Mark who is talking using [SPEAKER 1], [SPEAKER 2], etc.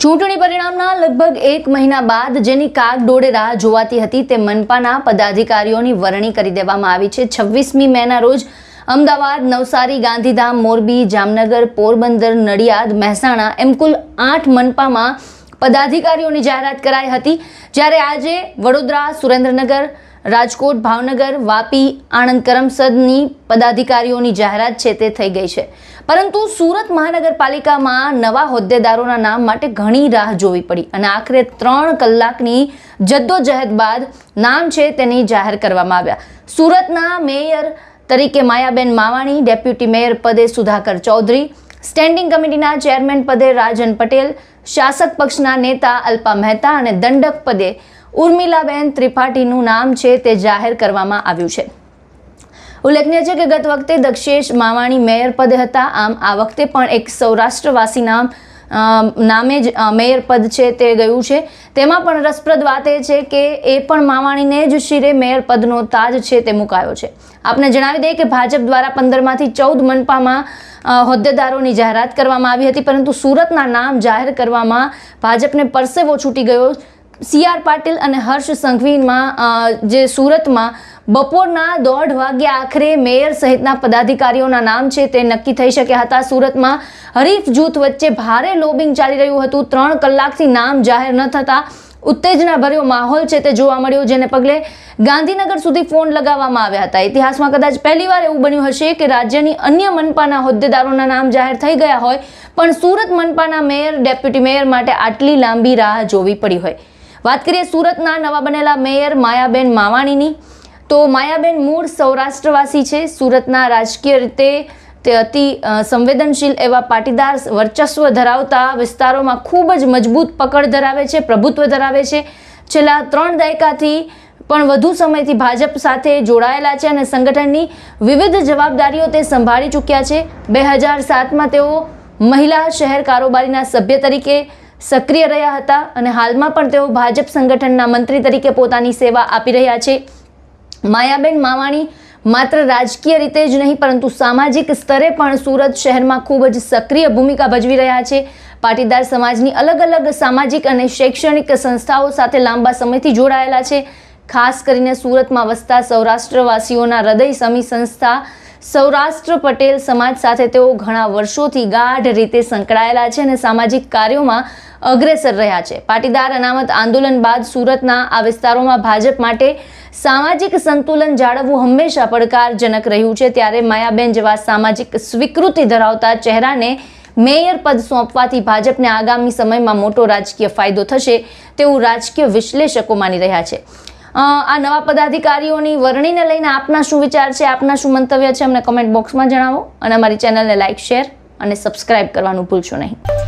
[SPEAKER 1] ચૂંટણી પરિણામના લગભગ 1 મહિના બાદ જેની કાગડોળે રાહ જોવાતી હતી તે મનપાના પદાધિકારીઓની વરણી કરી દેવામાં આવી છે। 26મી મેના રોજ અમદાવાદ, નવસારી, ગાંધીધામ, મોરબી, જામનગર, પોરબંદર, નડિયાદ, મહેસાણા એમ કુલ 8 મનપામાં પદાધિકારીઓની જાહેરાત કરાઈ હતી। જ્યારે આજે વડોદરા, સુરેન્દ્રનગર, રાજકોટ, ભાવનગર, વાપી, આણંદ, કરમસદની પદાધિકારીઓની જાહેરાત છે તે થઈ ગઈ છે। પરંતુ સુરત મહાનગરપાલિકામાં નવા હોદ્દેદારોના નામ માટે ઘણી રાહ જોવી પડી અને આખરે 3 કલાકની જદ્દોજહદ બાદ નામ છે તેની જાહેર કરવામાં આવ્યા। સુરતના મેયર તરીકે માયાબેન માવાણી, ડેપ્યુટી મેયર પદે સુધાકર ચૌધરી, સ્ટેન્ડિંગ કમિટીના ચેરમેન પદે રાજન પટેલ, શાસક પક્ષના નેતા અલ્પા મહેતા અને દંડક પદે ઉર્મિલાબેન ત્રિપાઠીનું નામ છે તે જાહેર કરવામાં આવ્યું છે। ઉલ્લેખનીય છે કે ગત વખતે દક્ષેશ માવાણી મેયર પદે હતા, આમ આ વખતે પણ એક સૌરાષ્ટ્રવાસી નામે જ મેયર પદ છે તે ગયું છે। તેમાં પણ રસપ્રદ વાત એ છે કે એ પણ માવાણીને જ શિરે મેયર પદનો તાજ છે તે મુકાયો છે। આપને જણાવી દઈએ કે ભાજપ દ્વારા 15માંથી 14 મનપામાં હોદ્દેદારોની જાહેરાત કરવામાં આવી હતી, પરંતુ સુરતના નામ જાહેર કરવામાં ભાજપને પરસેવો છૂટી ગયો। CR પાટીલ અને હર્ષ સંઘવીમાં જે સુરતમાં બપોરના 1:30 વાગ્યે આખરે મેયર સહિતના પદાધિકારીઓના નામ છે તે નક્કી થઈ શક્યા હતા। સુરતમાં હરીફ જૂથ વચ્ચે ભારે લોબિંગ ચાલી રહ્યું હતું। 3 કલાકથી નામ જાહેર ન થતા ઉત્તેજનાભર્યો માહોલ છે તે જોવા મળ્યો, જેને પગલે ગાંધીનગર સુધી ફોન લગાવવામાં આવ્યા હતા। ઇતિહાસમાં કદાચ પહેલીવાર એવું બન્યું હશે કે રાજ્યની અન્ય મનપાના હોદ્દેદારોના નામ જાહેર થઈ ગયા હોય પણ સુરત મનપાના મેયર, ડેપ્યુટી મેયર માટે આટલી લાંબી રાહ જોવી પડી હોય। વાત કરીએ સુરતના નવા બનેલા મેયર માયાબેન માવાણીની, તો માયાબેન મૂળ સૌરાષ્ટ્રવાસી છે। સુરતના રાજકીય રીતે તે અતિ સંવેદનશીલ એવા પાટીદાર વર્ચસ્વ ધરાવતા વિસ્તારોમાં ખૂબ જ મજબૂત પકડ ધરાવે છે, પ્રભુત્વ ધરાવે છે। છેલ્લા 3 દાયકાથી પણ વધુ સમયથી ભાજપ સાથે જોડાયેલા છે અને સંગઠનની વિવિધ જવાબદારીઓ તે સંભાળી ચૂક્યા છે। 2007માં તેઓ મહિલા શહેર કારોબારીના સભ્ય તરીકે સક્રિય રહ્યા હતા અને હાલમાં પણ તેઓ ભાજપ સંગઠનના મંત્રી તરીકે પોતાની સેવા આપી રહ્યા છે। માયાબેન માવાણી માત્ર રાજકીય રીતે જ નહીં પરંતુ સામાજિક સ્તરે પણ સુરત શહેરમાં ખૂબ જ સક્રિય ભૂમિકા ભજવી રહ્યા છે। પાટીદાર સમાજની અલગ અલગ સામાજિક અને શૈક્ષણિક સંસ્થાઓ સાથે લાંબા સમયથી જોડાયેલા છે। ખાસ કરીને સુરતમાં વસતા સૌરાષ્ટ્રવાસીઓના હૃદય સમી સંસ્થા સૌરાષ્ટ્ર પટેલ સમાજ સાથે તેઓ ઘણા વર્ષોથી ગાઢ રીતે સંકળાયેલા છે અને સામાજિક કાર્યોમાં અગ્રેસર રહ્યા છે। પાટીદાર અનામત આંદોલન બાદ સુરતના આ વિસ્તારોમાં ભાજપ માટે સામાજિક સંતુલન જાળવવું હંમેશા પડકારજનક રહ્યું છે। ત્યારે માયાબેન જેવા સામાજિક સ્વીકૃતિ ધરાવતા ચહેરાને મેયર પદ સોંપવાથી ભાજપને આગામી સમયમાં મોટો રાજકીય ફાયદો થશે તેવું રાજકીય વિશ્લેષકો માની રહ્યા છે। આ નવા પદાધિકારીઓની વરણીને લઈને આપના શું વિચાર છે, આપના શું મંતવ્ય છે, અમને કમેન્ટ બોક્સમાં જણાવો અને અમારી ચેનલને લાઇક, શેર અને સબસ્ક્રાઇબ કરવાનું ભૂલશો નહીં।